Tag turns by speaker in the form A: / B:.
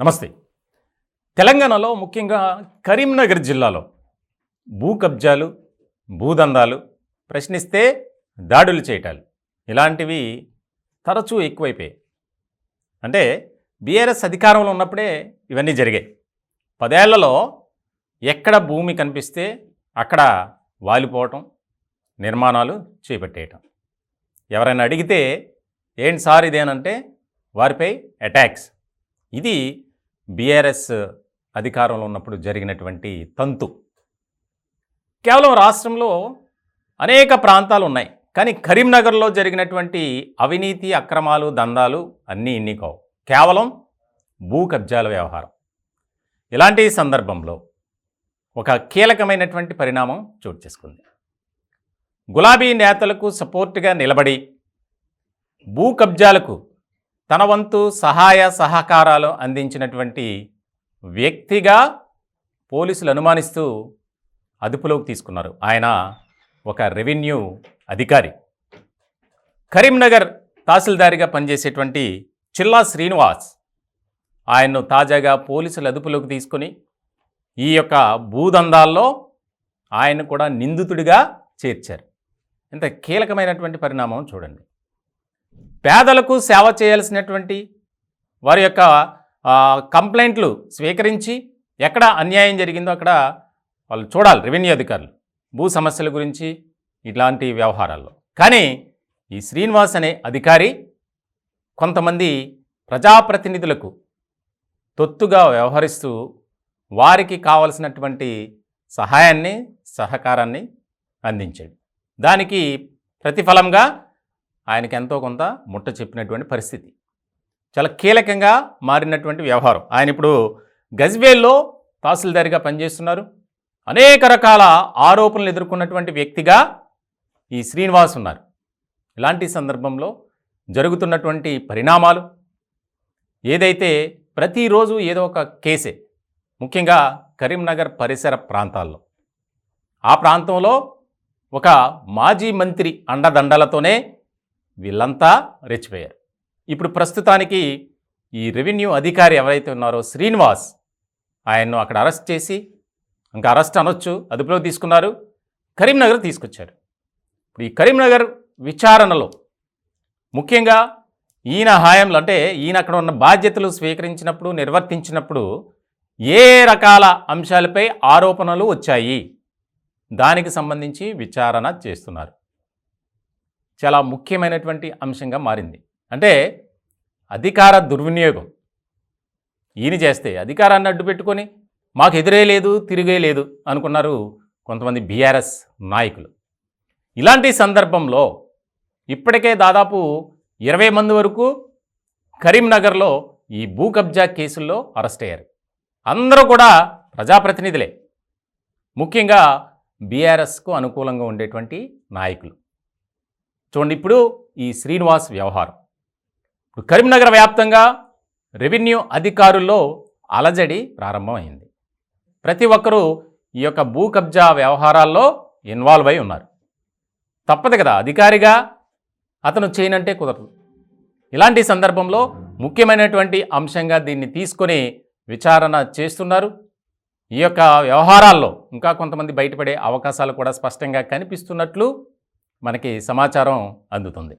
A: నమస్తే. తెలంగాణలో ముఖ్యంగా కరీంనగర్ జిల్లాలో భూ కబ్జాలు, భూదందాలు, ప్రశ్నిస్తే దాడులు చేయటాలు ఇలాంటివి తరచూ ఎక్కువైపోయాయి. అంటే బీఆర్ఎస్ అధికారంలో ఉన్నప్పుడే ఇవన్నీ జరిగాయి. 10 ఏళ్లలో ఎక్కడ భూమి కనిపిస్తే అక్కడ వాలిపోవటం, నిర్మాణాలు చేపట్టేయటం. ఎవరైనా అడిగితే ఏంటి సార్ ఇదేనంటే వారిపై అటాక్స్. ఇది బీఆర్ఎస్ అధికారంలో ఉన్నప్పుడు జరిగినటువంటి తంతు. కేవలం రాష్ట్రంలో అనేక ప్రాంతాలు ఉన్నాయి, కానీ కరీంనగర్లో జరిగినటువంటి అవినీతి, అక్రమాలు, దందాలు అన్నీ ఇన్ని కావు, కేవలం భూ కబ్జాల వ్యవహారం. ఇలాంటి సందర్భంలో ఒక కీలకమైనటువంటి పరిణామం చోటు చేసుకుంది. గులాబీ నేతలకు సపోర్టుగా నిలబడి భూ కబ్జాలకు తన వంతు సహాయ సహకారాలు అందించినటువంటి వ్యక్తిగా పోలీసులు అనుమానిస్తూ అదుపులోకి తీసుకున్నారు. ఆయన ఒక రెవెన్యూ అధికారి, కరీంనగర్ తహసీల్దారిగా పనిచేసేటువంటి చిల్లా శ్రీనివాస్. ఆయన్ను తాజాగా పోలీసులు అదుపులోకి తీసుకొని ఈ యొక్క భూదందాల్లో ఆయన కూడా నిందితుడిగా చేర్చారు. ఇంత కీలకమైనటువంటి పరిణామం చూడండి. పేదలకు సేవ చేయాల్సినటువంటి వారి యొక్క కంప్లైంట్లు స్వీకరించి ఎక్కడ అన్యాయం జరిగిందో అక్కడ వాళ్ళు చూడాలి రెవెన్యూ అధికారులు, భూ సమస్యల గురించి ఇలాంటి వ్యవహారాల్లో. కానీ ఈ శ్రీనివాస్ అనే అధికారి కొంతమంది ప్రజాప్రతినిధులకు తొత్తుగా వ్యవహరిస్తూ వారికి కావలసినటువంటి సహాయాన్ని, సహకారాన్ని అందించాడు. దానికి ప్రతిఫలంగా ఆయనకి ఎంతో కొంత ముట్ట చెప్పినటువంటి పరిస్థితి. చాలా కీలకంగా మారినటువంటి వ్యవహారం. ఆయన ఇప్పుడు గజ్వేల్లో తహసీల్దారిగా పనిచేస్తున్నారు. అనేక రకాల ఆరోపణలు ఎదుర్కొన్నటువంటి వ్యక్తిగా ఈ శ్రీనివాస్ ఉన్నారు. ఇలాంటి సందర్భంలో జరుగుతున్నటువంటి పరిణామాలు ఏదైతే ప్రతిరోజు ఏదో ఒక కేసే, ముఖ్యంగా కరీంనగర్ పరిసర ప్రాంతాల్లో, ఆ ప్రాంతంలో ఒక మాజీ మంత్రి అండదండలతోనే వీళ్ళంతా రెచ్చిపోయారు. ఇప్పుడు ప్రస్తుతానికి ఈ రెవెన్యూ అధికారి ఎవరైతే ఉన్నారో శ్రీనివాస్, ఆయన్ను అక్కడ అరెస్ట్ చేసి, ఇంకా అరెస్ట్ అనొచ్చు, అదుపులో తీసుకున్నారు, కరీంనగర్ తీసుకొచ్చారు. ఇప్పుడు ఈ కరీంనగర్ విచారణలో ముఖ్యంగా ఈయన హాయంలో, అంటే ఈయన అక్కడ ఉన్న బాధ్యతలు స్వీకరించినప్పుడు, నిర్వర్తించినప్పుడు ఏ రకాల అంశాలపై ఆరోపణలు వచ్చాయి, దానికి సంబంధించి విచారణ చేస్తున్నారు. చాలా ముఖ్యమైనటువంటి అంశంగా మారింది. అంటే అధికార దుర్వినియోగం ఈయన చేస్తే అధికారాన్ని అడ్డు పెట్టుకొని మాకు ఎదురే లేదు, తిరిగే లేదు అనుకున్నారు కొంతమంది బీఆర్ఎస్ నాయకులు. ఇలాంటి సందర్భంలో ఇప్పటికే దాదాపు 20 మంది వరకు కరీంనగర్లో ఈ భూ కబ్జా కేసుల్లో అరెస్ట్ అయ్యారు. అందరూ కూడా ప్రజాప్రతినిధులే, ముఖ్యంగా బీఆర్ఎస్కు అనుకూలంగా ఉండేటువంటి నాయకులు. చూడండి, ఇప్పుడు ఈ శ్రీనివాస్ వ్యవహారం, ఇప్పుడు కరీంనగర్ వ్యాప్తంగా రెవెన్యూ అధికారుల్లో అలజడి ప్రారంభమైంది. ప్రతి ఒక్కరూ ఈ యొక్క భూ కబ్జా వ్యవహారాల్లో ఇన్వాల్వ్ అయి ఉన్నారు. తప్పదు కదా, అధికారిగా అతను చేయనంటే కుదరదు. ఇలాంటి సందర్భంలో ముఖ్యమైనటువంటి అంశంగా దీన్ని తీసుకొని విచారణ చేస్తున్నారు. ఈ యొక్క వ్యవహారాల్లో ఇంకా కొంతమంది బయటపడే అవకాశాలు కూడా స్పష్టంగా కనిపిస్తున్నట్లు మనకి సమాచారం అందుతుంది.